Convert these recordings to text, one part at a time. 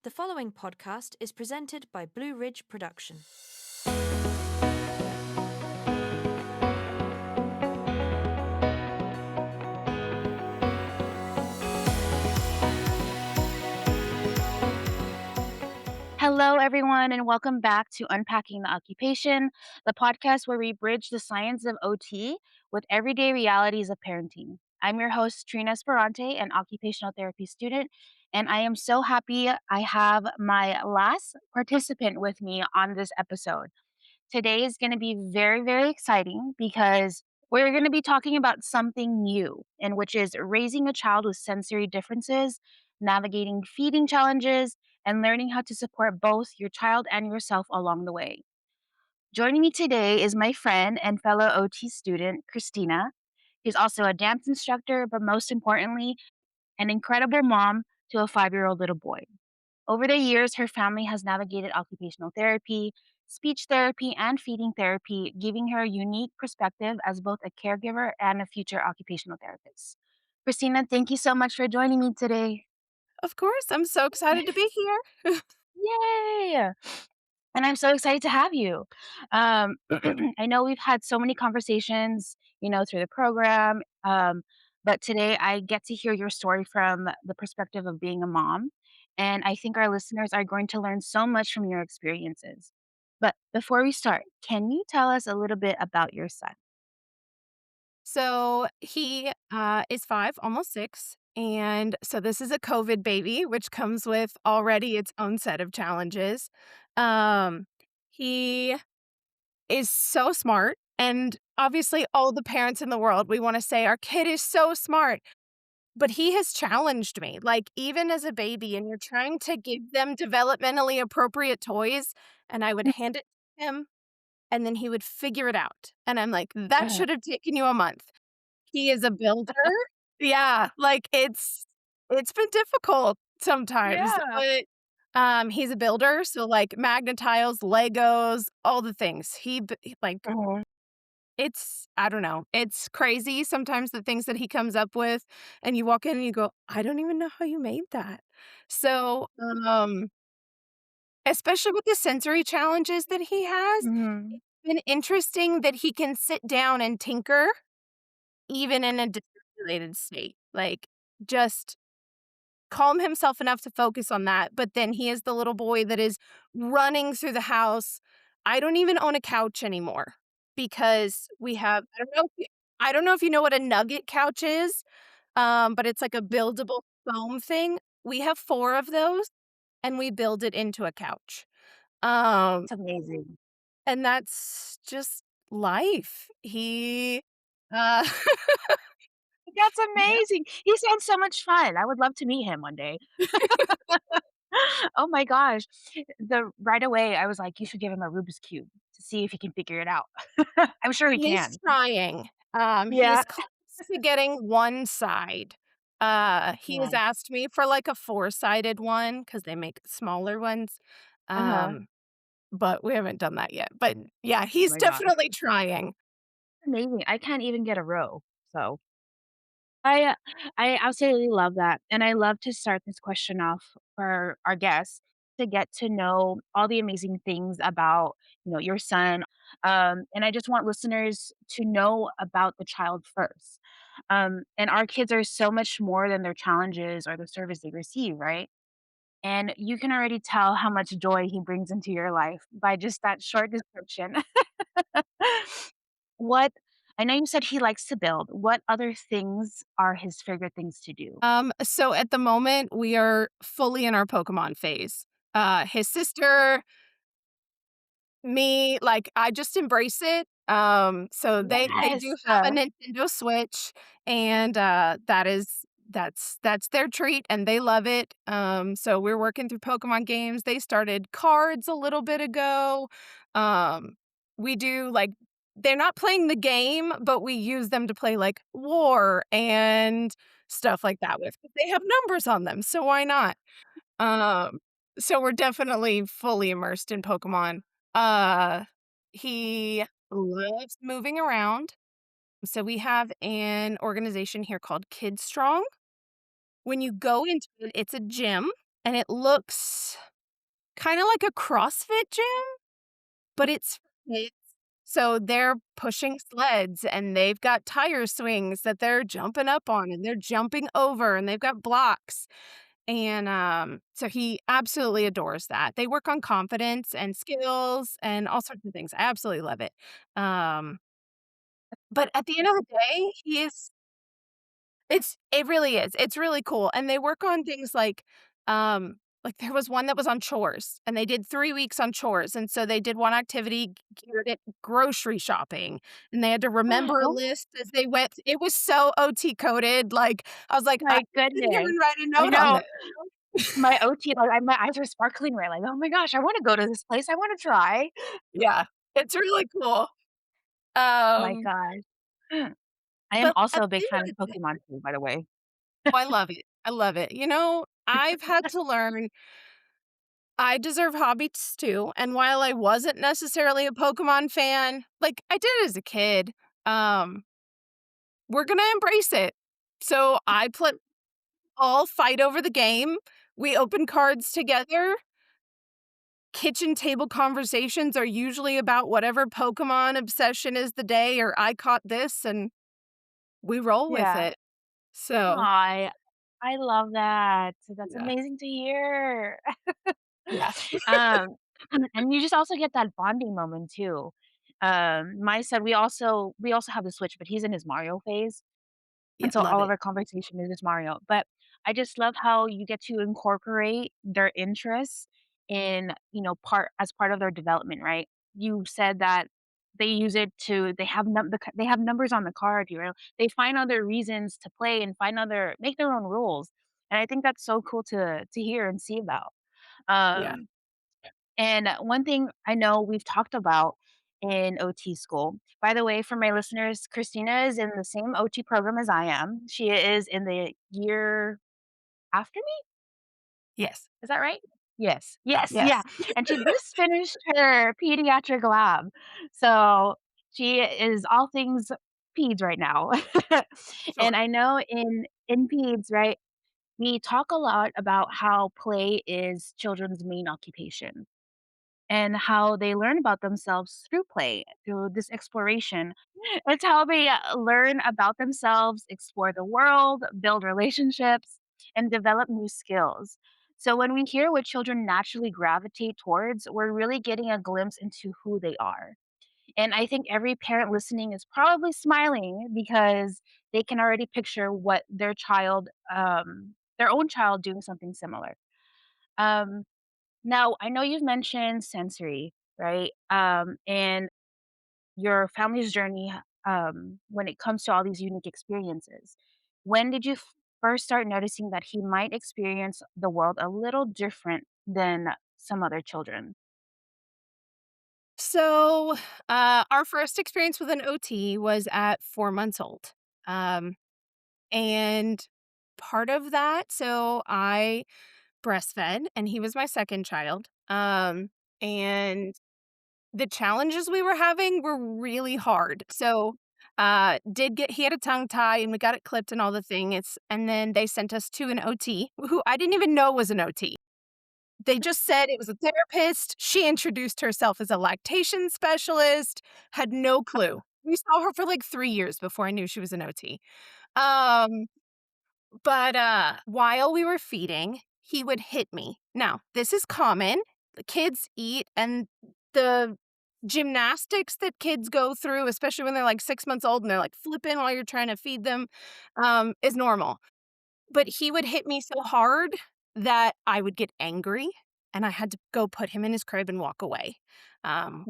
The following podcast is presented by Blue Ridge Production. Hello, everyone, and welcome back to Unpacking the Occupation, the podcast where we bridge the science of OT with everyday realities of parenting. I'm your host, Trina Esperante, an occupational therapy student, and I am so happy I have my last participant with me on this episode. Today is going to be very, very exciting because we're going to be talking about something new, and which is raising a child with sensory differences, navigating feeding challenges, and learning how to support both your child and yourself along the way. Joining me today is my friend and fellow OT student, Christina. She's also a dance instructor, but most importantly, an incredible mom to a 5-year-old little boy. Over the years, her family has navigated occupational therapy, speech therapy, and feeding therapy, giving her a unique perspective as both a caregiver and a future occupational therapist. Christina, thank you so much for joining me today. Of course, I'm so excited to be here. Yay! And I'm so excited to have you. I know we've had so many conversations, through the program, but today I get to hear your story from the perspective of being a mom. And I think our listeners are going to learn so much from your experiences. But before we start, can you tell us a little bit about your son? So he is 5, almost 6, and so this is a COVID baby, which comes with already its own set of challenges. He is so smart, and obviously all the parents in the world, we wanna say, "Our kid is so smart," but he has challenged me, like, even as a baby, and you're trying to give them developmentally appropriate toys, and I would hand it to him and then he would figure it out, and I'm like, "That Uh, should have taken you a month." He is a builder. Yeah, like, it's been difficult sometimes, Yeah. but, he's a builder, so, like, magnet tiles, Legos, all the things. Like, Mhm. it's I don't know, it's crazy sometimes the things that he comes up with, and you walk in and you go, "I don't even know how you made that." So, especially with the sensory challenges that he has, Mhm. been interesting that he can sit down and tinker even in a dysregulated state, like, just calm himself enough to focus on that, but then he is the little boy that is running through the house. I don't even own a couch anymore because we have I don't know if you know what a nugget couch is, but it's like a buildable foam thing. We have 4 of those, and we build it into a couch. Um It's amazing. And that's just life. Uh That's Yeah. amazing. He sounds so much fun. I would love to meet him one day. Oh my gosh. Right away, I was like, "You should give him a Rubik's Cube to see if he can figure it out." I'm sure he He's can. trying. Yeah. He's close to getting one side. He has Nice. asked me for, like, a four-sided one because they make smaller ones, Uh-huh. um, but we haven't done that yet. But, yeah, Oh he's my gosh. definitely trying. Amazing. I can't even get a row, so I I absolutely love that, and I love to start this question off for our guests to get to know all the amazing things about, your son, and I just want listeners to know about the child first. And our kids are so much more than their challenges or the service they receive, right? And you can already tell how much joy he brings into your life by just that short description. What I know you said he likes to build. What other things are his favorite things to do? So at the moment, we are fully in our Pokemon phase. His sister, me, like, I just embrace it. So they do Yes. have a Nintendo Switch, and, that's their treat, and they love it. So we're working through Pokemon games. They started cards a little bit ago. We do, like they're not playing the game, but we use them to play, like, War and stuff like that with 'cause they have numbers on them, so why not? Um, so we're definitely fully immersed in Pokemon. Uh, he loves moving around. So we have an organization here called Kid Strong. When you go into it, it's a gym. and it looks kinda like a CrossFit gym, but it's for kids. So they're pushing sleds, and they've got tire swings that they're jumping up on, and they're jumping over, and they've got blocks, and, so he absolutely adores that. They work on confidence and skills and all sorts of things. I absolutely love it. Um, but at the end of the day, it really is. It's really cool, and they work on things like there was one that was on chores, and they did 3 weeks on chores, and so they did one activity geared at grocery shopping, and they had to remember a Oh list as they went. It was so OT coded, like, I was like, "I my could sit here goodness. and write a I note on know. this." My OT, like, my eyes are sparkling right, like, "Oh my gosh, I wanna go to this place, I wanna try." Yeah, it's really cool. My Um, gosh. I am but also at a big the fan end of of the day, Pokemon too, by the way. oh, I love it. I love it. I've had to learn I deserve hobbies too, and while I wasn't necessarily a Pokemon fan, like, I did it as a kid, um, we're gonna embrace it. So I play all fight over the game, we open cards together, kitchen table conversations are usually about whatever Pokemon obsession is the day, or I caught this, and we roll with Yeah. it. So, Aw, I love that. So that's yeah. amazing to hear. Yeah. Um, and you just also get that bonding moment too. My son, we also have the Switch, but he's in his Mario phase. Yeah, And so love all of it. our conversation is just Mario. But I just love how you get to incorporate their interests in, as part of their development, right? You said that they use it to they have numbers on the card, They find other reasons to play and make their own rules. And I think that's so cool to hear and see about. Yeah. Um and one thing I know we've talked about in OT school, by the way, for my listeners, Christina is in the same OT program as I am. She is in the year after me. Yes. Is that right? Yes. Yes. Yeah. Yes. And she just finished her pediatric lab. So she is all things peds right now. And Sure. I know in peds, right, we talk a lot about how play is children's main occupation and how they learn about themselves through play, through this exploration. It's how they learn about themselves, explore the world, build relationships, and develop new skills. So when we hear what children naturally gravitate towards, we're really getting a glimpse into who they are. And I think every parent listening is probably smiling because they can already picture what their own child doing something similar. Um, Now, I know you've mentioned sensory, right? And your family's journey when it comes to all these unique experiences. When did you first start noticing that he might experience the world a little different than some other children? So, our first experience with an OT was at 4 months old. Um, and part of that, so I breastfed, and he was my second child. And the challenges we were having were really hard. So, did get he had a tongue tie, and we got it clipped and all the things. And then they sent us to an OT who I didn't even know was an OT. They just said it was a therapist. She introduced herself as a lactation specialist, had no clue. We saw her for like 3 years before I knew she was an OT. Um, but while we were feeding, he would hit me. Now, this is common. The kids eat, and the gymnastics that kids go through, especially when they're like 6 months old and they're like flipping while you're trying to feed them, is normal. But he would hit me so hard that I would get angry, and I had to go put him in his crib and walk away,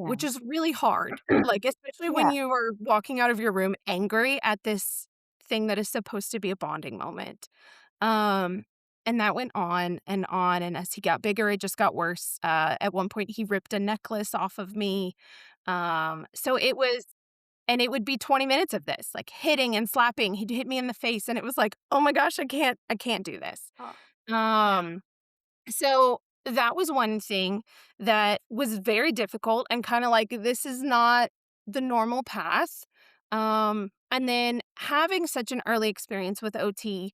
which Yeah. is really hard, like, especially when Yeah. you are walking out of your room angry at this thing that is supposed to be a bonding moment. Um, and that went on, and as he got bigger, it just got worse. At one point, he ripped a necklace off of me. So it was and it would be 20 minutes of this, like, hitting and slapping. He'd hit me in the face, and it was like, "Oh my gosh, I can't do this." Oh, yeah. Um, so that was one thing that was very difficult and kinda like, this is not the normal path. And then having such an early experience with OT,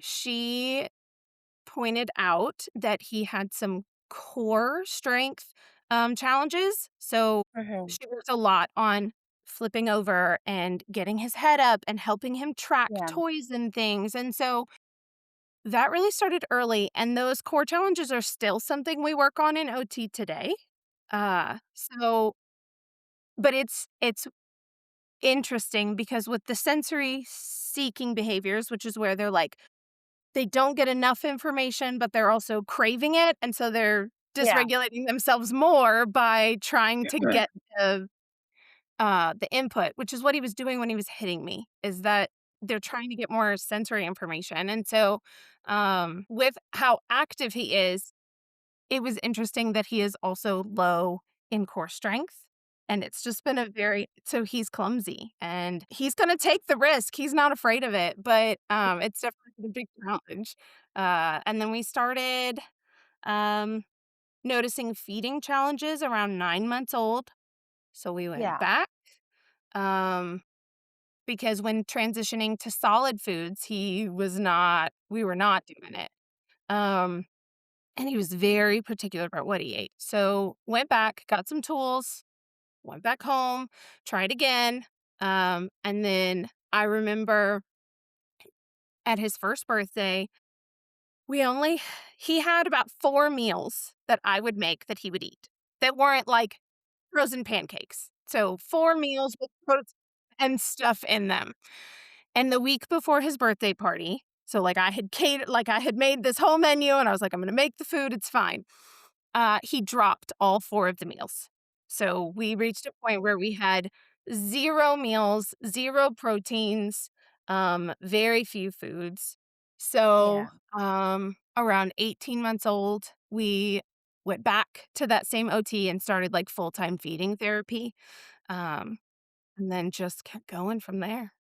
she pointed out that he had some core strength challenges. So Mhm. she worked a lot on flipping over and getting his head up and helping him track Yeah. toys and things. And so that really started early. And those core challenges are still something we work on in OT today. So, but it's interesting because with the sensory seeking behaviors, which is where they're like, they don't get enough information, but they're also craving it, and so they're Yeah. dysregulating themselves more by trying to get the input, which is what he was doing when he was hitting me, is that they're trying to get more sensory information, and so, with how active he is, it was interesting that he is also low in core strength, and it's just been a very so he's clumsy, and he's gonna take the risk, he's not afraid of it, but, it's definitely a big challenge. And then we started, um, noticing feeding challenges around 9 months old, so we went Yeah. back, um, because when transitioning to solid foods, we were not doing it. Um and he was very particular about what he ate. So went back, got some tools, went back home, tried again. And then I remember at his first birthday, we only he had about 4 meals that I would make that he would eat that weren't like frozen pancakes. So 4 meals with protein and stuff in them. And the week before his birthday party, so like I had made this whole menu and I was like, I'm gonna make the food, it's fine. He dropped all 4 of the meals. So we reached a point where we had 0 meals, 0 proteins, very few foods. So, Yeah. around 18 months old, we went back to that same OT and started, like, full-time feeding therapy, um, and then just kept going from there.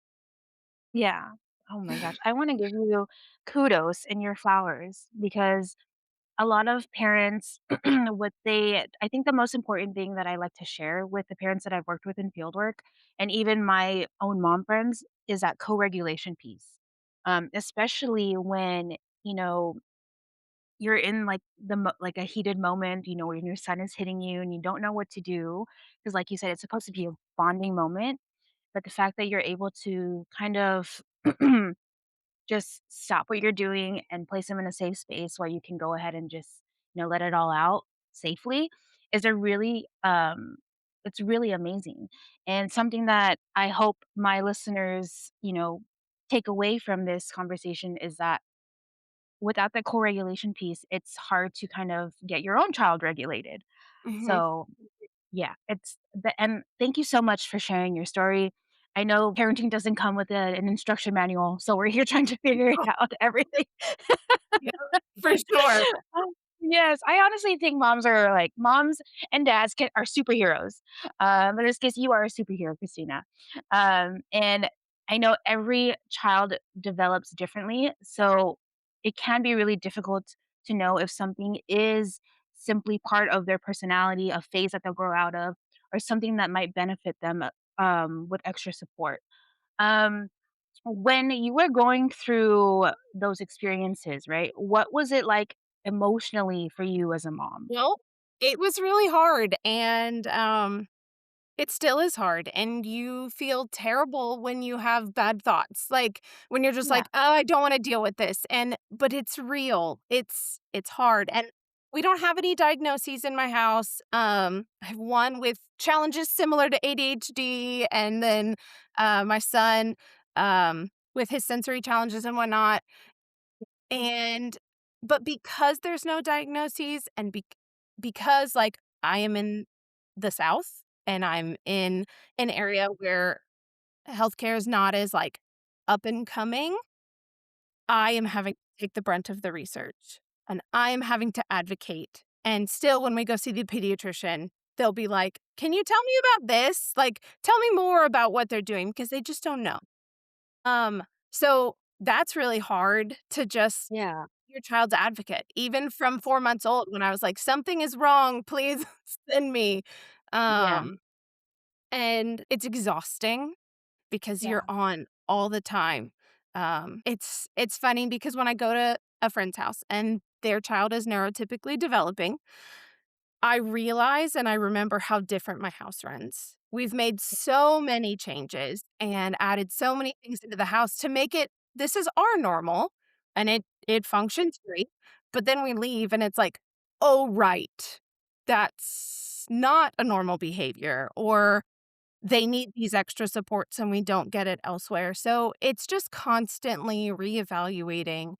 Yeah. Oh my gosh. I wanna give you kudos and your flowers because a lot of parents, I think the most important thing that I like to share with the parents that I've worked with in fieldwork and even my own mom friends is that co-regulation piece. Especially when, you know, you're in like like a heated moment, when your son is hitting you and you don't know what to do. Because like you said, it's supposed to be a bonding moment. But the fact that you're able to kind of just stop what you're doing and place them in a safe space where you can go ahead and just, let it all out safely is a really it's really amazing. And something that I hope my listeners, take away from this conversation is that without the co-regulation piece, it's hard to kind of get your own child regulated. Mhm. So yeah, and thank you so much for sharing your story. I know parenting doesn't come with an instruction manual, so we're here trying to figure it out everything. Yeah, for sure. Yes, I honestly think moms and dads are superheroes. In this case, you are a superhero, Christina. And I know every child develops differently, so it can be really difficult to know if something is simply part of their personality, a phase that they'll grow out of, or something that might benefit them with extra support. Um, when you were going through those experiences, right? What was it like emotionally for you as a mom? Well, it was really hard, and, it still is hard, and you feel terrible when you have bad thoughts, like, when you're just Yeah, like, "Oh, I don't wanna deal with this," but it's real. It's hard, and we don't have any diagnoses in my house. I have one with challenges similar to ADHD, and then, my son, with his sensory challenges and whatnot, and but because there's no diagnoses and because, like, I am in the South and I'm in an area where healthcare is not as, like, up and coming, I am having to take the brunt of the research, and I am having to advocate, and still, when we go see the pediatrician, they'll be like, "Can you tell me about this? Like, tell me more about what they're doing," because they just don't know. So that's really hard to just yeah, your child's advocate, even from 4 months old when I was like, "Something is wrong, please send me." yeah, Um, and it's exhausting because you're yeah. on all the time. It's funny because when I go to a friend's house, and their child is neurotypically developing. I realize and I remember how different my house runs. We've made so many changes and added so many things into the house to make it this is our normal, and it functions great. But then we leave and it's like, "Oh, right. That's not a normal behavior," or they need these extra supports and we don't get it elsewhere. So it's just constantly reevaluating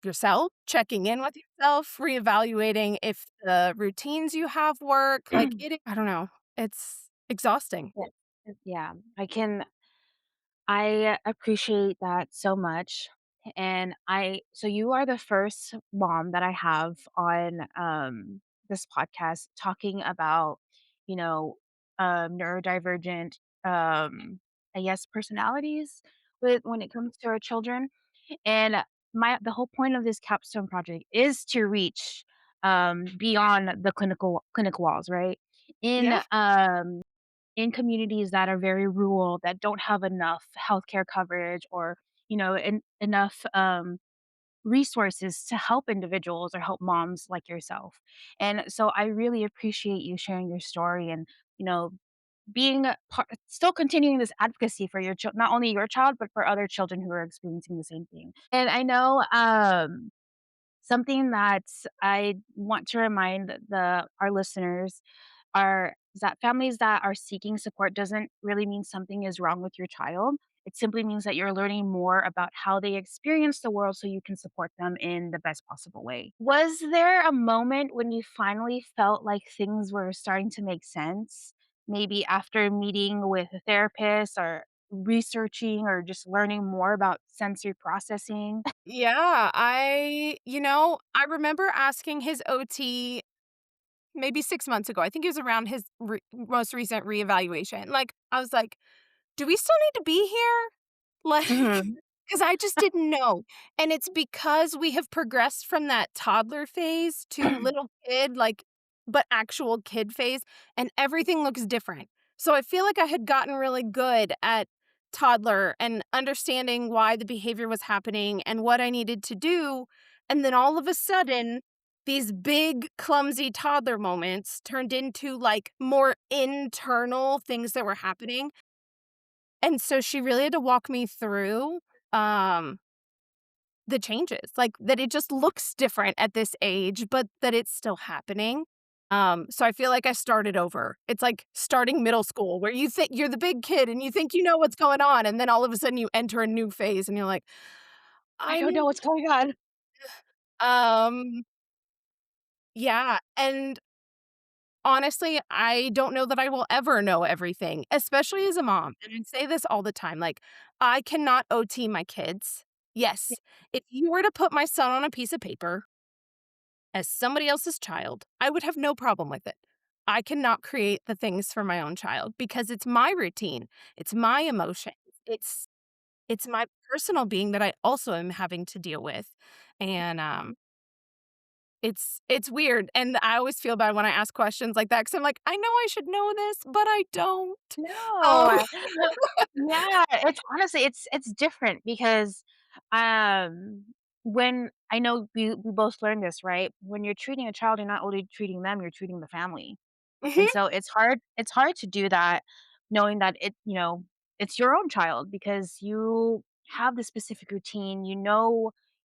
yourself, checking in with yourself, reevaluating if the routines you have work. Like I don't know. It's exhausting. Yeah, I appreciate that so much. And so you are the first mom that I have on this podcast talking about, you know, neurodivergent I guess personalities with when it comes to our children. And the whole point of this capstone project is to reach beyond the clinic walls, right? Yeah. In communities that are very rural, that don't have enough healthcare coverage or, enough, resources to help individuals or help moms like yourself. And so I really appreciate you sharing your story and, you know, being a part still continuing this advocacy for your not only your child, but for other children who are experiencing the same thing. And I know, something that I want to remind our listeners are is that families that are seeking support doesn't really mean something is wrong with your child. It simply means that you're learning more about how they experience the world so you can support them in the best possible way. Was there a moment when you finally felt like things were starting to make sense? Maybe after meeting with a therapist or researching or just learning more about sensory processing? Yeah. I remember asking his OT maybe 6 months ago. I think it was around his most recent reevaluation. Like, I was like, do we still need to be here? Like, Mhm. because I just didn't know. And it's because we have progressed from that toddler phase to little kid, like, but actual kid phase, and everything looks different. So I feel like I had gotten really good at toddler and understanding why the behavior was happening and what I needed to do. And then all of a sudden, these big, clumsy toddler moments turned into like more internal things that were happening. And so she really had to walk me through, um, the changes, like, that it just looks different at this age, but that it's still happening. So I feel like I started over. It's like starting middle school where you think you're the big kid and you think you know what's going on, and then all of a sudden you enter a new phase and you're like, I "I don't need." know what's going on. Um, yeah, and honestly, I don't know that I will ever know everything, especially as a mom, and I say this all the time, like, I cannot OT my kids. Yes, if you were to put my son on a piece of paper as somebody else's child, I would have no problem with it. I cannot create the things for my own child because it's my routine, it's my emotions, it's my personal being that I also am having to deal with, and, it's weird, and I always feel bad when I ask questions like that because 'cause I'm like, "I know I should know this, but I don't." Um No. Yeah, it's honestly it's different because, um, when I know we both learned this, right? When you're treating a child, you're not only treating them, you're treating the family. And Mhm. so it's hard to do that knowing that it's your own child because you have the specific routine,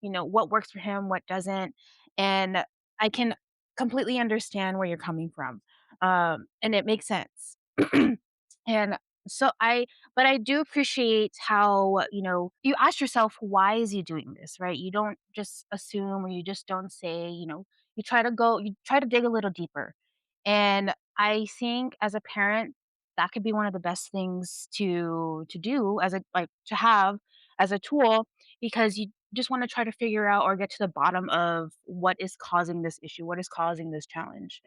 what works for him, what doesn't, and I can completely understand where you're coming from. And it makes sense. And so I do appreciate how, you ask yourself, why is he doing this, right? You don't just assume or you just don't say, you try to dig a little deeper. And I think as a parent, that could be one of the best things to do to have as a tool because you just want to try to figure out or get to the bottom of what is causing this issue, what is causing this challenge.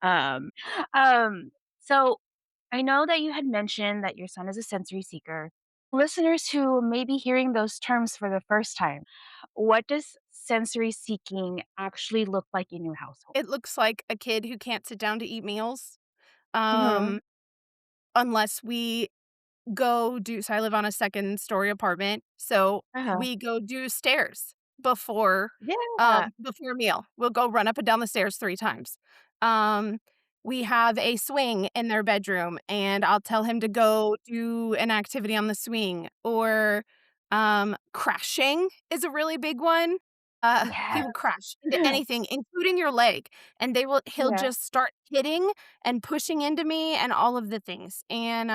Um, so I know that you had mentioned that your son is a sensory seeker. Listeners who may be hearing those terms for the first time, what does sensory seeking actually look like in your household? It looks like a kid who can't sit down to eat meals, Mhm. um, unless we go do so I live on a second-story apartment, so Uh-huh. we go do stairs. Yeah. before a meal. We'll go run up and down the stairs 3 times. Um, we have a swing in their bedroom, and I'll tell him to go do an activity on the swing, or, crashing is a really big one. Yeah. He will crash into anything, including your leg, and he'll Yeah. just start hitting and pushing into me and all of the things, and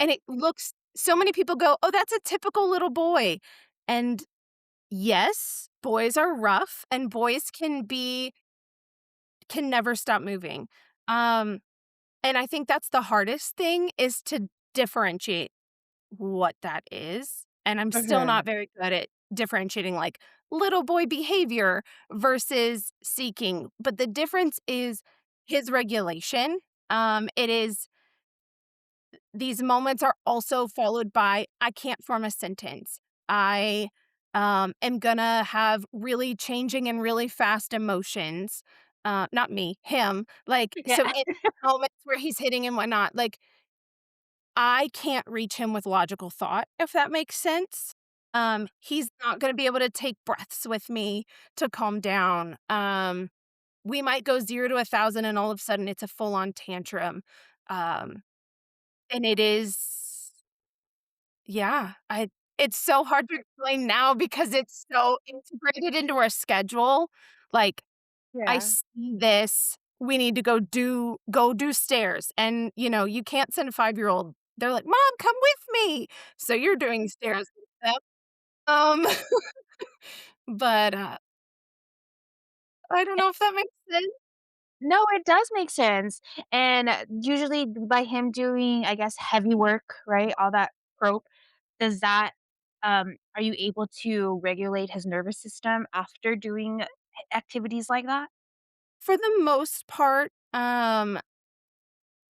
it looks so many people go, "Oh, that's a typical little boy." And yes, boys are rough and boys can never stop moving. Um, and I think that's the hardest thing is to differentiate what that is. And I'm still Mhm. not very good at differentiating like little boy behavior versus seeking. But the difference is his regulation. It is these moments are also followed by, "I can't form a sentence. I, am gonna have really changing and really fast emotions." Not me, him. Like, Yeah. so in moments where he's hitting and whatnot, like, I can't reach him with logical thought, if that makes sense. He's not gonna be able to take breaths with me to calm down. We might go 0 to 1,000 and all of a sudden it's a full-on tantrum. Um, and it is Yeah, I it's so hard to explain now because it's so integrated into our schedule. Like, I Yeah. see this, we need to go do stairs, and, you can't send a five-year-old. They're like, "Mom, come with me." So you're doing stairs with them. Um, but, I don't know if that makes sense. No, it does make sense, and, usually by him doing, I guess, heavy work, right, all that rope, does that are you able to regulate his nervous system after doing activities like that? For the most part,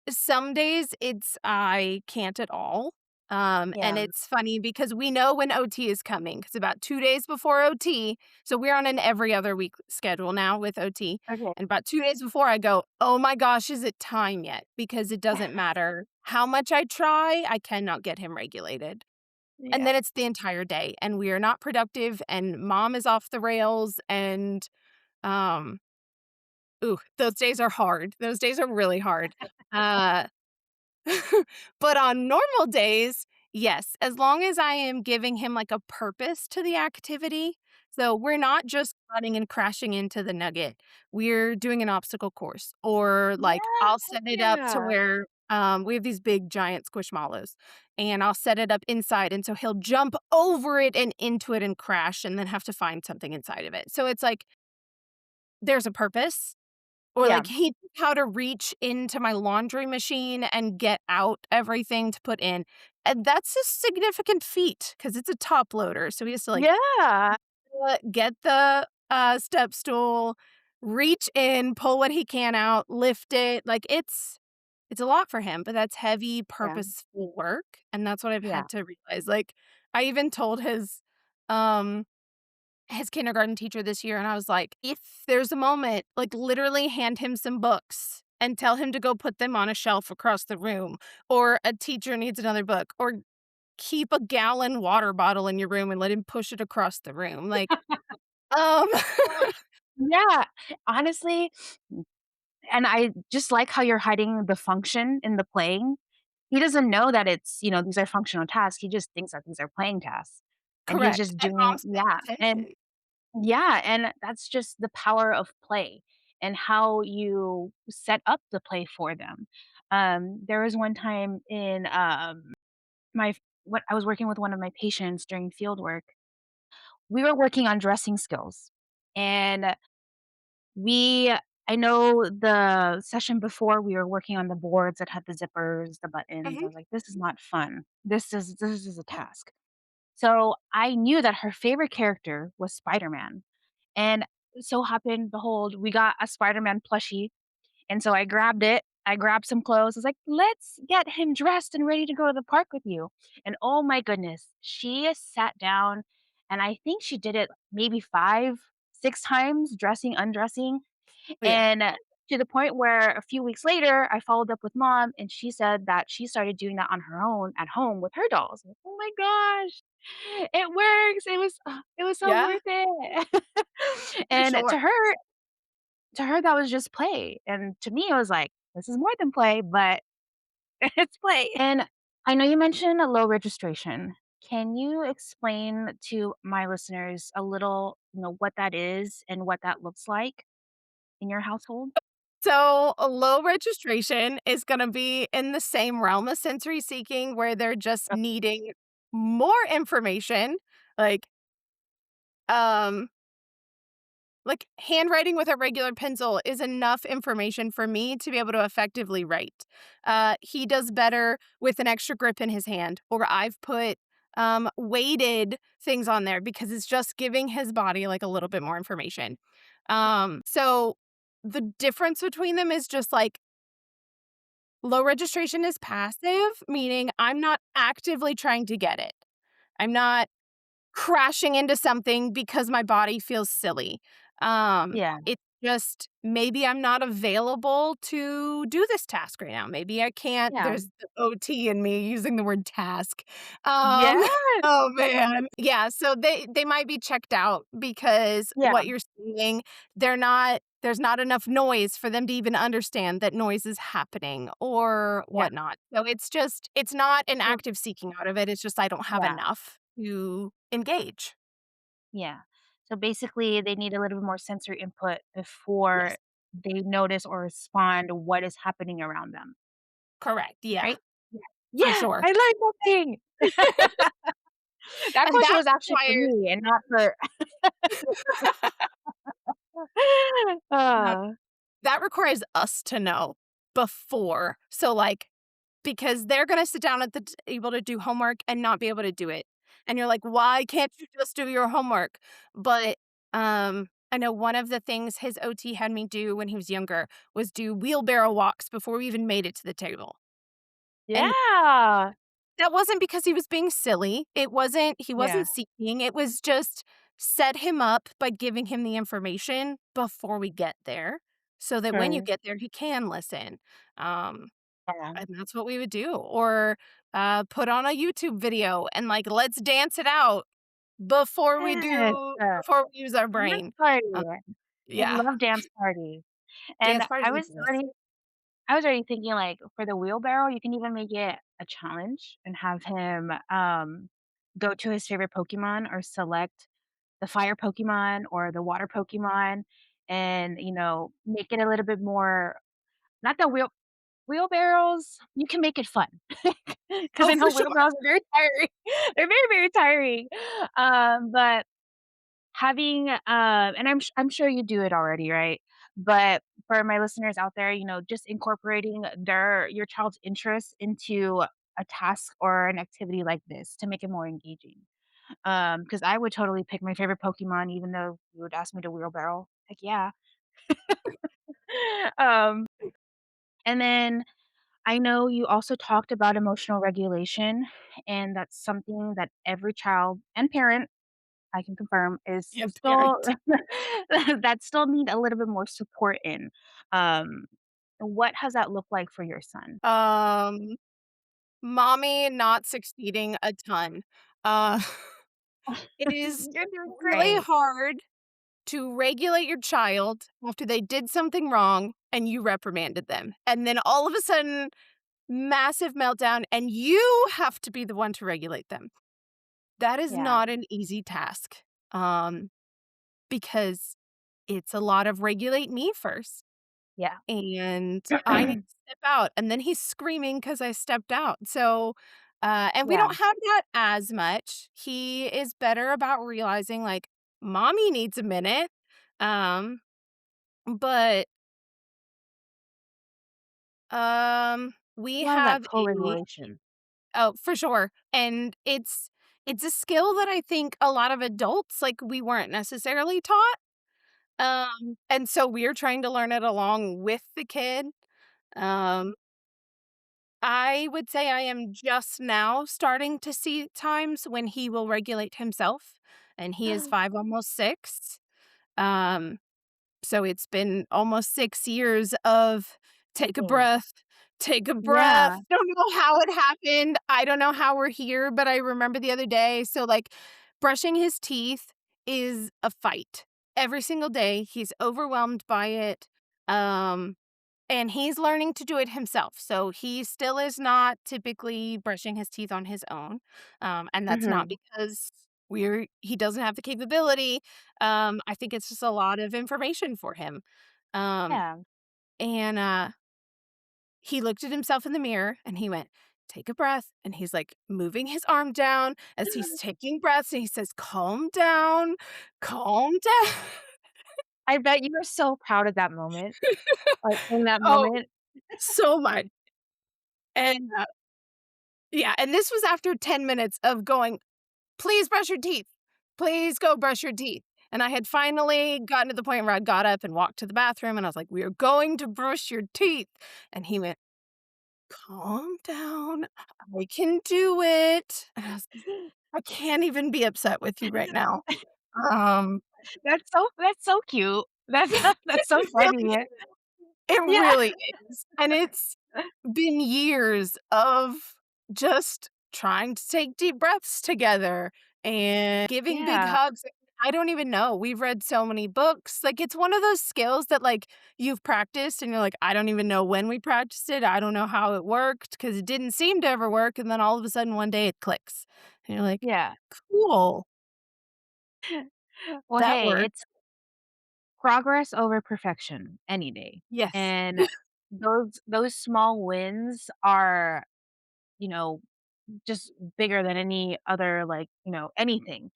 some days it's I can't at all. And Yeah. it's funny because we know when OT is coming. Because about 2 days before OT, so we're on an every other week schedule now with OT, Okay. and about 2 days before I go, "Oh my gosh, is it time yet?" Because it doesn't matter how much I try, I cannot get him regulated. And Yeah. then it's the entire day, and we are not productive, and mom is off the rails, and, um, those days are hard. Those days are really hard. Uh But on normal days, yes, as long as I am giving him, like, a purpose to the activity. So we're not just running and crashing into the nugget. We're doing an obstacle course, or, like, Yeah, I'll heck set it up to yeah. where, we have these big giant squishmallows, and I'll set it up inside, and so he'll jump over it and into it and crash and then have to find something inside of it. So it's like, there's a purpose. Or, Yeah, like, he knew how to reach into my laundry machine and get out everything to put in, and that's a significant feat because it's a top loader, so he has to, like, yeah, get the, step stool, reach in, pull what he can out, lift it, like, it's a lot for him, but that's heavy, yeah, purposeful work, and that's what I've yeah. had to realize. Like, I even told um his kindergarten teacher this year, and I was like, "If there's a moment, like, literally hand him some books and tell him to go put them on a shelf across the room, or a teacher needs another book, or keep a gallon water bottle in your room and let him push it across the room." Like, um Yeah, honestly, and I just like how you're hiding the function in the playing. He doesn't know that it's, these are functional tasks, he just thinks that these are playing tasks, and he's Correct, just and doing mom's yeah, paying and attention. yeah, and that's just the power of play and how you set up the play for them. There was one time in, my what I was working with one of my patients during field work. We were working on dressing skills, and we I know the session before we were working on the boards that had the zippers, the buttons. I Mhm. was like, "This is not fun. This is a task." So, I knew that her favorite character was Spider-Man, and it so happened, behold, we got a Spider-Man plushie, and so I grabbed it. I grabbed some clothes. I was like, "Let's get him dressed and ready to go to the park with you." And oh my goodness, she sat down, and I think she did it maybe 5, 6 times, dressing, undressing, Oh, yeah. and to the point where a few weeks later, I followed up with mom, and she said that she started doing that on her own at home with her dolls. Like, "Oh my gosh." It works. It was so Yeah, worth it. for And sure. to her, that was just play, and to me, it was like, "This is more than play, but it's play." And I know you mentioned a low registration. Can you explain to my listeners a little, what that is and what that looks like in your household? So, a low registration is gonna be in the same realm as sensory seeking, where they're just Okay. needing more information, like, um like, handwriting with a regular pencil is enough information for me to be able to effectively write. He does better with an extra grip in his hand, or I've put, weighted things on there because it's just giving his body, like, a little bit more information. So the difference between them is just, like, low registration is passive, meaning I'm not actively trying to get it. I'm not crashing into something because my body feels silly. Yeah, It's just maybe I'm not available to do this task right now. Maybe I can't. yeah. There's the OT in me using the word task. Yeah, Um, oh man. Yeah, so they might be checked out because yeah, what you're seeing, there's not enough noise for them to even understand that noise is happening or yeah. whatnot. So it's not an So active seeking out of it. It's just I don't have yeah, enough to engage. yeah. So basically, they need a little bit more sensory input before Yes. they notice or respond to what is happening around them, Correct, yeah, right? Yeah. for Yeah, sure. I like that thing. That And question that was actually for requires me and not for that uh, that requires us to know before. So, like, because they're gonna sit down at the table to do homework and not be able to do it. And you're like, "Why can't you just do your homework?" But, I know one of the things his OT had me do when he was younger was do wheelbarrow walks before we even made it to the table. And yeah. that wasn't because he was being silly. He Yeah, wasn't seeking. It was just set him up by giving him the information before we get there so that when you sure. get there, he can listen. Um, Yeah. and that's what we would do. Or put on a YouTube video and like, let's dance it out Yes, before we use our dance brain. party. Uh, I yeah. love dance parties, and Dance parties are the best. I was already thinking, like, for the wheelbarrow, you can even make it a challenge and have him, go to his favorite Pokemon or select the fire Pokemon or the water Pokemon and, make it a little bit more not the wheelbarrows, you can make it fun because Oh, I know for sure. wheelbarrows are very tiring. They're very, very tiring, but having, and I'm sure you do it already, right? But for my listeners out there, just incorporating your child's interest into a task or an activity like this to make it more engaging. Because I would totally pick my favorite Pokemon even though you would ask me to wheelbarrow. Heck yeah. Um, and then I know you also talked about emotional regulation, and that's something that every child and parent I can confirm is You have to still parent. that still need a little bit more support in. Um, what has that looked like for your son? Um, Mommy not succeeding a ton. Uh, it is You're doing really great. hard to regulate your child after they did something wrong and you reprimanded them. And then all of a sudden, massive meltdown, and you have to be the one to regulate them. That is Yeah, not an easy task, um, because it's a lot of regulate me first. yeah. And I need to step out, and then he's screaming because I stepped out. So, and we Yeah, don't have that as much. He is better about realizing, like, mommy needs a minute. Um, but, we love that have a co-regulation. oh, for sure, and it's a skill that I think a lot of adults, like, we weren't necessarily taught, and so we're trying to learn it along with the kid. Um, I would say I am just now starting to see times when he will regulate himself, and he is 5, almost 6. Um, so it's been almost 6 years of take a Dang. breath, take a breath. Yeah. Don't know how it happened. I don't know how we're here, but I remember the other day. So, like, brushing his teeth is a fight every single day. He's overwhelmed by it. Um, and he's learning to do it himself. So he still is not typically brushing his teeth on his own. And that's not Mhm. because he doesn't have the capability. I think it's just a lot of information for him. Um, Yeah. and he looked at himself in the mirror and he went, take a breath. And he's like moving his arm down as he's taking breaths. And he says, calm down. I bet you were so proud of that moment, like, in that Oh, moment. so much. And yeah, and this was after 10 minutes of going, please brush your teeth. Please go brush your teeth. And I had finally gotten to the point where I got up and walked to the bathroom and I was like, we are going to brush your teeth. And he went, calm down. I can do it. And I was like, I can't even be upset with you right now. Um, That's so cute. That's that's so it really funny. It Yeah. really is, and it's been years of just trying to take deep breaths together and giving big Yeah. hugs. I don't even know. We've read so many books. Like, it's one of those skills that, like, you've practiced and you're like, "I don't even know when we practiced it. I don't know how it worked because it didn't seem to ever work," and then all of a sudden one day it clicks. And you're like, Yeah. "Cool. Well, That hey, worked." it's progress over perfection any day. Yes. And those small wins are, you know, just bigger than any other, like, anything.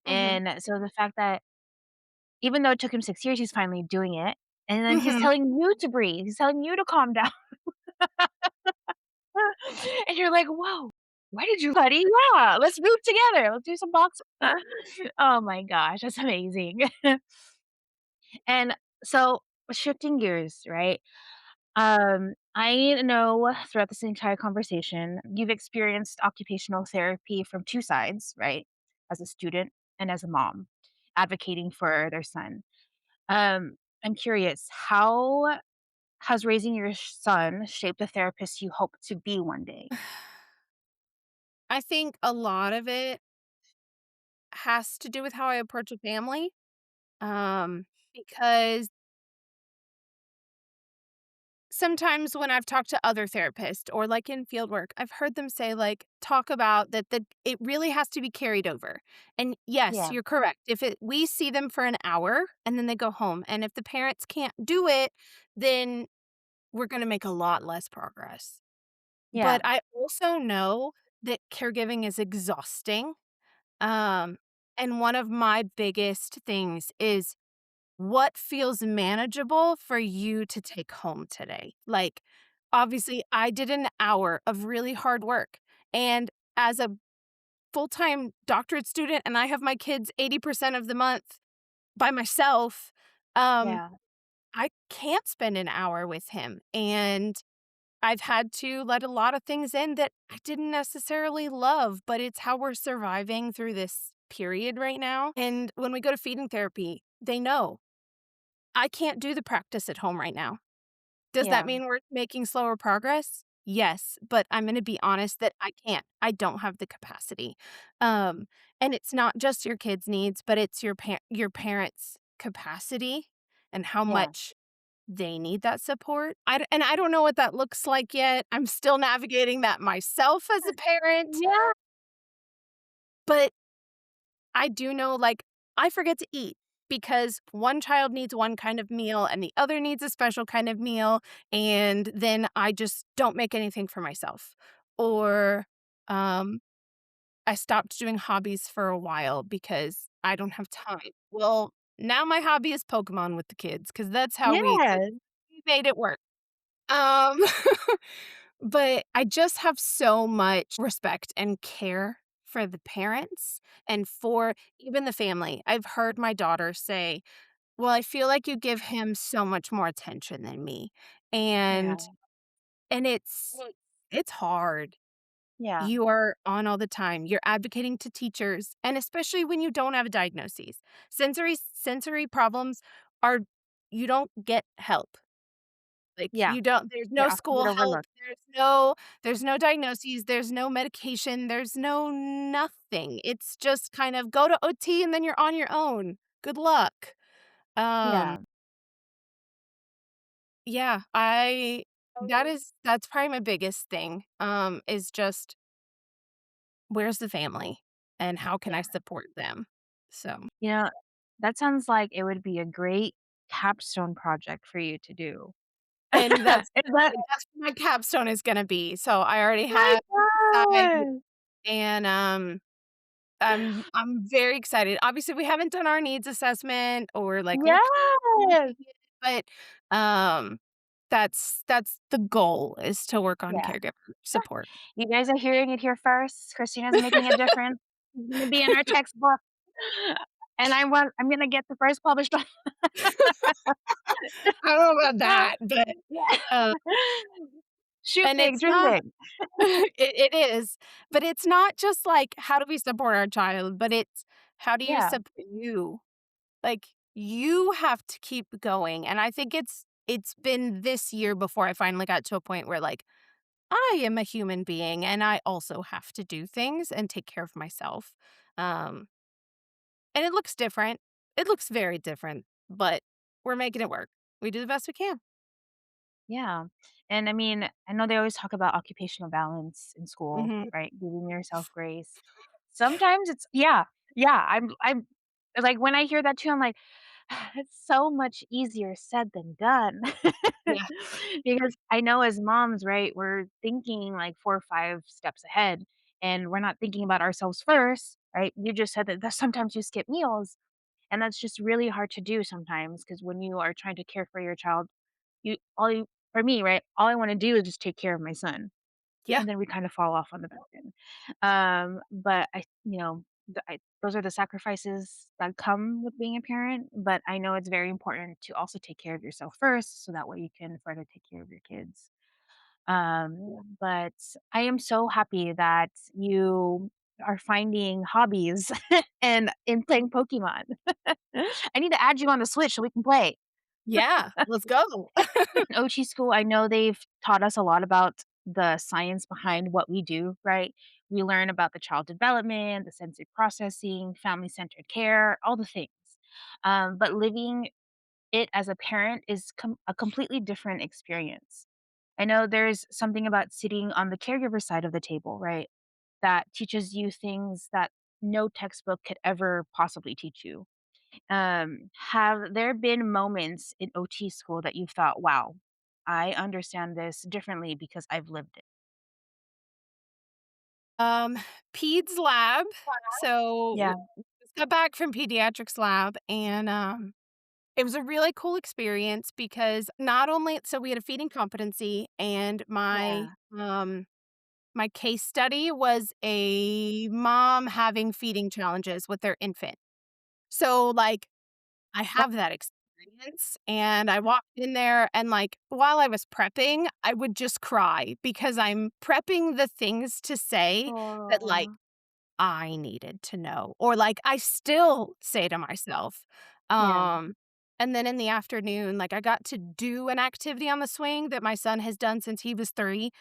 Mhm. And so the fact that even though it took him 6 years, he's finally doing it, and then he's Mhm. telling you to breathe, he's telling you to calm down. And you're like, "Whoa, why did you buddy? Yeah, let's move together. Let's do some box." Oh my gosh, that's amazing. And so shifting gears, right? I know throughout this entire conversation, you've experienced occupational therapy from 2 sides, right? As a student and as a mom advocating for their son. I'm curious, how has raising your son shaped the therapist you hope to be one day? I think a lot of it has to do with how I approach a family, because sometimes when I've talked to other therapists or, like, in field work, I've heard them say, like, talk about that it really has to be carried over, and yes, Yeah, you're correct. If we see them for an hour and then they go home, and if the parents can't do it, then we're gonna make a lot less progress. yeah, But I also know that caregiving is exhausting, um, and one of my biggest things is what feels manageable for you to take home today? Like, obviously, I did an hour of really hard work. And as a full time doctorate student, and I have my kids 80% of the month by myself, um, yeah, I can't spend an hour with him. And I've had to let a lot of things in that I didn't necessarily love, but it's how we're surviving through this period right now. And when we go to feeding therapy, they know I can't do the practice at home right now. Does that yeah, mean we're making slower progress? Yes, but I'm gonna be honest that I can't. I don't have the capacity. Um, and it's not just your kids' needs, but it's your parents' capacity and how yeah, much they need that support. And I don't know what that looks like yet. I'm still navigating that myself as a parent, yeah, but I do know, like, I forget to eat because one child needs one kind of meal and the other needs a special kind of meal, and then I just don't make anything for myself. Or, um, I stopped doing hobbies for a while because I don't have time. Well, now my hobby is Pokemon with the kids because that's how yes, we made it work. Um, but I just have so much respect and care for the parents and for even the family. I've heard my daughter say, "Well, I feel like you give him so much more attention than me." yeah, And it's hard. yeah, You are on all the time. You're advocating to teachers, and especially when you don't have a diagnosis. Sensory problems are you don't get help. Like, Yeah, you don't there's they no often school get help, overlooked. there's no diagnoses, there's no medication, there's no nothing. It's just kind of go to OT and then you're on your own. Good luck. Um, Yeah. yeah, that's probably my biggest thing, is just where's the family and how can Yeah. I support them? So, You know, that sounds like it would be a great capstone project for you to do. and that's Is that that's what my capstone is gonna be. So I already my have decided god! and, I'm very excited. Obviously, we haven't done our needs assessment or, like, looked at Yes! anything yet, but, that's the goal is to work on Yeah. caregiver support. You guys are hearing it here first. Christina's making a difference. She's gonna be in our textbook, and I'm gonna get the first published one. I don't know about that, but, Yeah. uh Shoot and big, it's dream not big. it is, but it's not just, like, how do we support our child, but it's how do you Yeah, support you? Like, you have to keep going, and I think it's been this year before I finally got to a point where, like, I am a human being, and I also have to do things and take care of myself, um, and it looks different. It looks very different, but we're making it work. We do the best we can. yeah. And I mean, I know they always talk about occupational balance in school, Mhm. right? Giving yourself grace. Sometimes it's yeah, I'm like, when I hear that too, I'm like, "It's so much easier said than done." Yeah. Because I know as moms, right, we're thinking like 4 or 5 steps ahead, and we're not thinking about ourselves first, right? You just said that sometimes you skip meals, and that's just really hard to do sometimes because when you are trying to care for your child, you for me, right, all I wanna do is just take care of my son, Yeah. and then we kind of fall off on the back end. But those are the sacrifices that come with being a parent, but I know it's very important to also take care of yourself first, so that way you can further take care of your kids. But I am so happy that you are finding hobbies and in playing Pokemon. I need to add you on the Switch so we can play. Yeah. Let's go. In OT school, I know they've taught us a lot about the science behind what we do, right? We learn about the child development, the sensory processing, family centered care, all the things. But living it as a parent is a completely different experience. I know there's something about sitting on the caregiver side of the table, right? That teaches you things that no textbook could ever possibly teach you. Have there been moments in OT school that you thought, "Wow, I understand this differently because I've lived it"? Um, Peds lab. So, Yeah, just got back from pediatrics lab, and, it was a really cool experience because not only so we had a feeding competency, and yeah. my case study was a mom having feeding challenges with their infant. So, like, I That have that experience, and I walked in there and, like, while I was prepping, I would just cry because I'm prepping the things to say that, like, Aw. I needed to know, or, like, I still say to myself, Yeah. and then in the afternoon, like, I got to do an activity on the swing that my son has done since he was 3,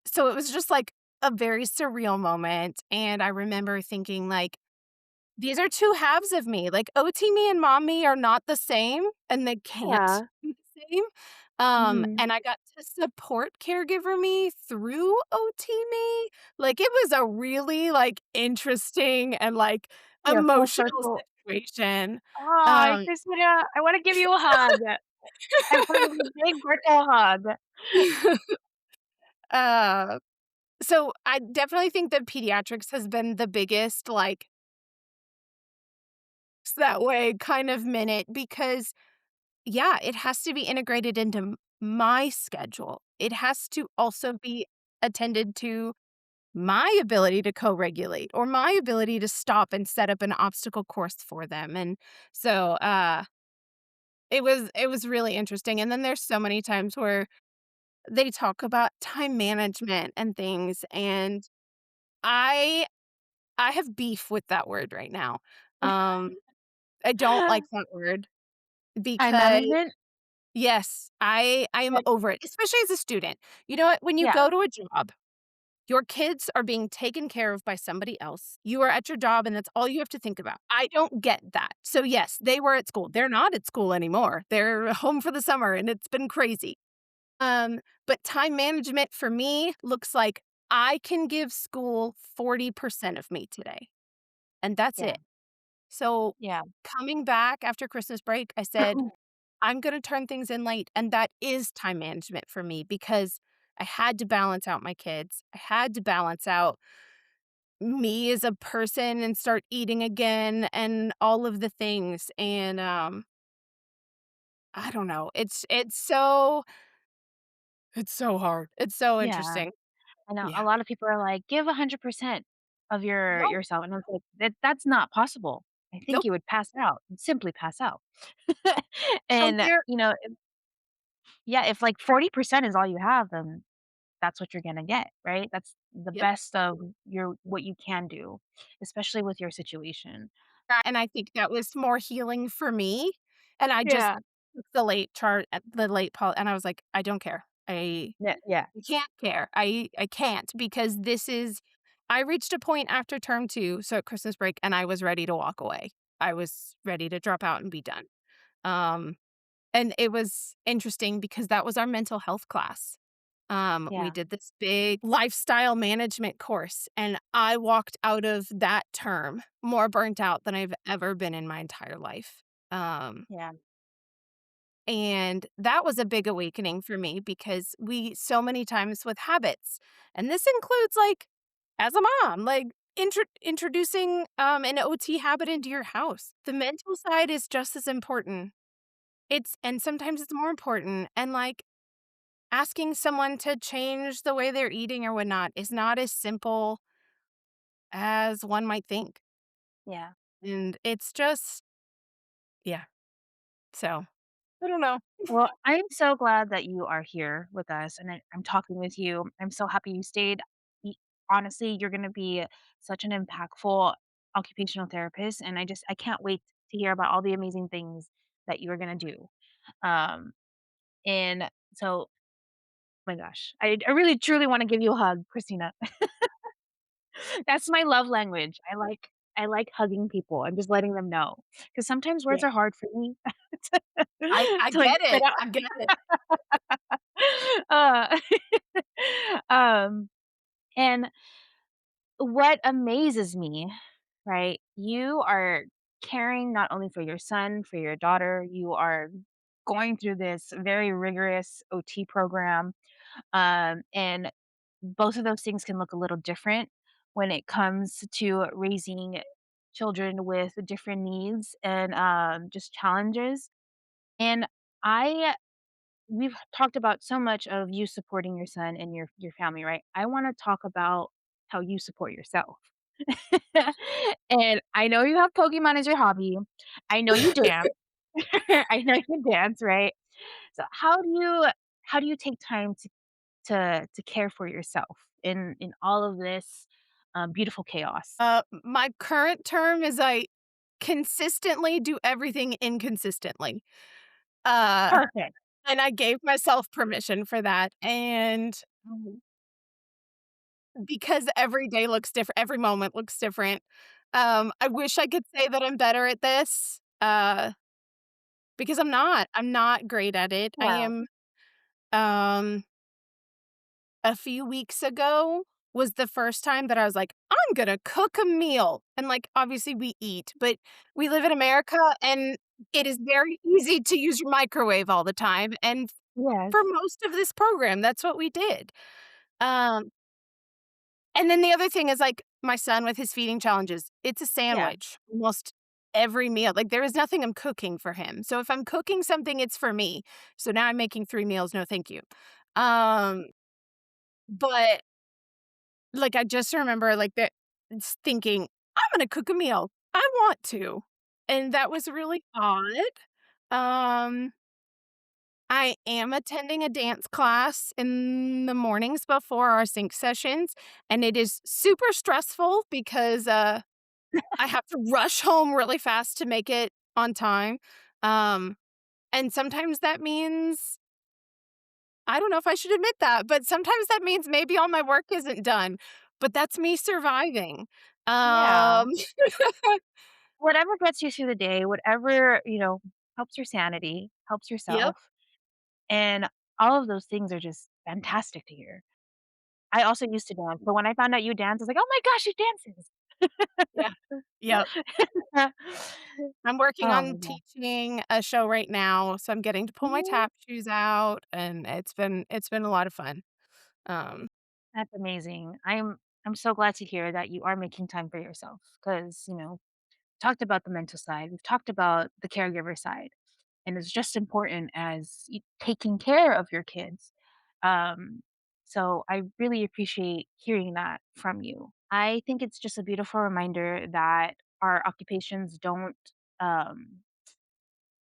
so it was just, like, a very surreal moment, and I remember thinking, like, these are 2 halves of me, like, OT me and mom me are not the same, and they can't Yeah. be the same, Mhm. and I got to support caregiver me through OT me, like, it was a really, like, interesting and, like, Yeah, full emotional circle. situation, Aw, um Christina, I wanna give you a hug. I wanna give you a big virtual hug. uh, so I definitely think that pediatrics has been the biggest, like, that way kind of minute because yeah, it has to be integrated into my schedule. It has to also be attended to my ability to co-regulate or my ability to stop and set up an obstacle course for them. And so it was really interesting. And then there's so many times where they talk about time management and things and I I have beef with that word right now. Um I don't like that word Time because management? Yes, I am But over it, especially as a student. You know what? When you yeah, go to a job, your kids are being taken care of by somebody else. You are at your job, and that's all you have to think about. I don't get that. So, yes, they were at school. They're not at school anymore. They're home for the summer, and it's been crazy. But time management for me looks like I can give school 40% of me today, and that's yeah, it. So, yeah, coming back after Christmas break, I said, I'm gonna turn things in late, and that is time management for me because I had to balance out my kids. I had to balance out me as a person and start eating again and all of the things, and, I don't know. It's so hard. It's so yeah. interesting. I know a Yeah. lot of people are like, "Give 100% of Nope. yourself," and I was like, "That's not possible. I think Nope. you would pass out, you'd simply pass out." So And, there yeah, if, like, 40% is all you have, then that's what you're gonna get, right? That's the Yep. best of your what you can do, especially with your situation. And I think that was more healing for me, and I just Yeah. took the late Paul, and I was like, "I don't care. Yeah, yeah, I can't care. I can't because this is." I reached a point after term 2, so at Christmas break, and I was ready to walk away. I was ready to drop out and be done. Um, and it was interesting because that was our mental health class. We yeah, did this big lifestyle management course, and I walked out of that term more burnt out than I've ever been in my entire life. Um, yeah, and that was a big awakening for me because we so many times with habits, and this includes like as a mom, like introducing an OT habit into your house. The mental side is just as important. And sometimes it's more important. And like asking someone to change the way they're eating or whatnot is not as simple as one might think. yeah. And it's just, yeah. So I don't know. Well, I'm so glad that you are here with us and I'm talking with you. I'm so happy you stayed. Y- Honestly, you're going to be such an impactful occupational therapist. And I can't wait to hear about all the amazing things that you are going to do. Um, and so, my gosh, I really truly want to give you a hug, Christina. That's my love language. I like hugging people and just letting them know because sometimes Yeah. words are hard for me I to like get spit it. out. I get it. Uh, um, and what amazes me, right? You are caring not only for your son, for your daughter, you are going through this very rigorous OT program. And both of those things can look a little different when it comes to raising children with different needs and just challenges. And I we've talked about so much of you supporting your son and your family, right? I want to talk about how you support yourself. And I know you have Pokemon as your hobby. I know you dance. I know you dance, right? So how do you take time to care for yourself in all of this beautiful chaos? My current term is I consistently do everything inconsistently. Uh, Perfect. and I gave myself permission for that. And because every day looks different, every moment looks different. I wish I could say that I'm better at this, because I'm not. I'm not great at it. I Yeah. am, um, a few weeks ago was the first time that I was like, "I'm gonna cook a meal." And, like, obviously we eat, but we live in America, and it is very easy to use your microwave all the time, and Yes. for most of this program, that's what we did. Um And then the other thing is, like, my son with his feeding challenges, it's a Yeah. sandwich almost every meal. Like, there is nothing I'm cooking for him. So if I'm cooking something, it's for me. So now I'm making 3 meals, no thank you. Um, but, like, I just remember, like, that thinking, "I'm gonna cook a meal. I want to." And that was really odd. Um I am attending a dance class in the mornings before our sync sessions, and it is super stressful because, I have to rush home really fast to make it on time. Um, And sometimes that means, I don't know if I should admit that, but sometimes that means maybe all my work isn't done, but that's me surviving. Yeah. Um, Whatever gets you through the day, whatever, helps your sanity, helps yep. yourself, and all of those things are just fantastic to hear. I also used to dance, but when I found out you dance, I was like, "Oh my gosh, she Yeah. Yep. dances." I'm working Oh on my god. teaching a show right now, so I'm getting to pull my Mhm. tap shoes out, and it's been a lot of fun. Um, That's amazing. I'm so glad to hear that you are making time for yourself because, talked about the mental side, we've talked about the caregiver side, and it's just important as taking care of your kids. Um, so I really appreciate hearing that from you. I think it's just a beautiful reminder that our occupations don't um,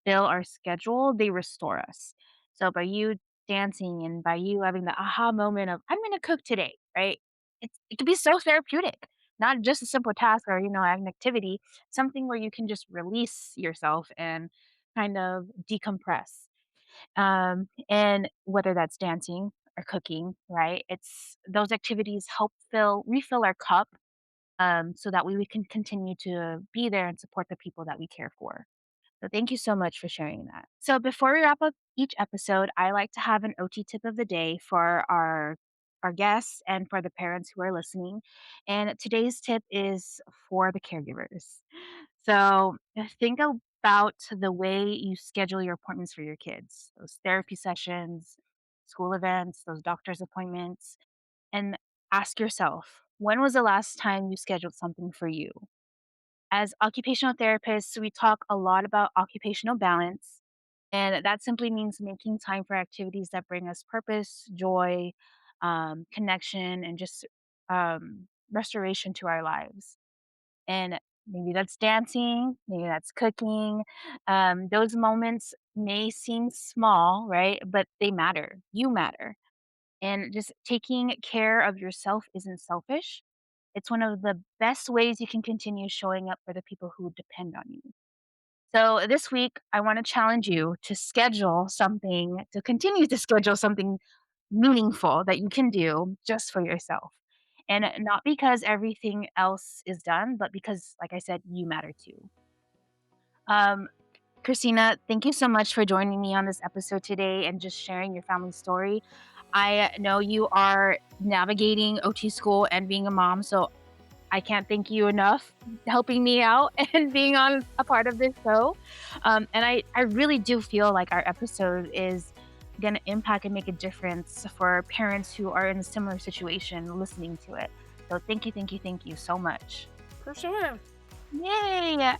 fill our schedule, they restore us. So by you dancing and by you having the aha moment of I'm gonna cook today, right? It can be so therapeutic. Not just a simple task or an activity, something where you can just release yourself and kind of decompress. And whether that's dancing or cooking, right? It's those activities help refill our cup, so that way we can continue to be there and support the people that we care for. So thank you so much for sharing that. So before we wrap up each episode, I like to have an OT tip of the day for our guests and for the parents who are listening. And today's tip is for the caregivers. So think about the way you schedule your appointments for your kids, those therapy sessions, school events, those doctor's appointments, and ask yourself, when was the last time you scheduled something for you? As occupational therapists, we talk a lot about occupational balance, and that simply means making time for activities that bring us purpose, joy, connection, and just restoration to our lives. And maybe that's dancing, maybe that's cooking. Those moments may seem small, right? But they matter. You matter. And just taking care of yourself isn't selfish. It's one of the best ways you can continue showing up for the people who depend on you. So this week, I want to challenge you to continue to schedule something meaningful that you can do just for yourself. And not because everything else is done, but because, like I said, you matter too. Um, Christina, thank you so much for joining me on this episode today and just sharing your family story. I know you are navigating OT school and being a mom, so I can't thank you enough helping me out and being on a part of this show. And I really do feel like our episode is going to impact and make a difference for parents who are in a similar situation listening to it. So thank you so much. for sure. Yay!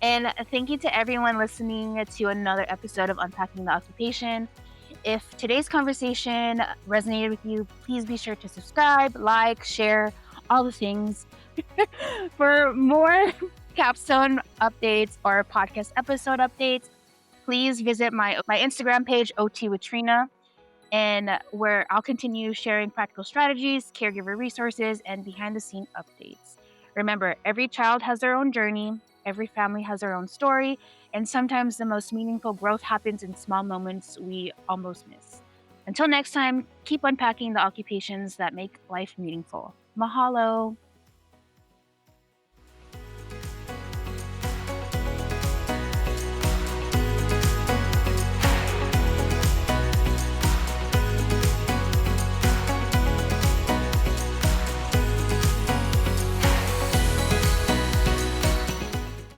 And thank you to everyone listening to another episode of Unpacking the Occupation. If today's conversation resonated with you, please be sure to subscribe, like, share, all the things. For more capstone updates or podcast episode updates, please visit my Instagram page, OT with Trina, and where I'll continue sharing practical strategies, caregiver resources, and behind the scene updates. Remember, every child has their own journey, every family has their own story, and sometimes the most meaningful growth happens in small moments we almost miss. Until next time, keep unpacking the occupations that make life meaningful. Mahalo!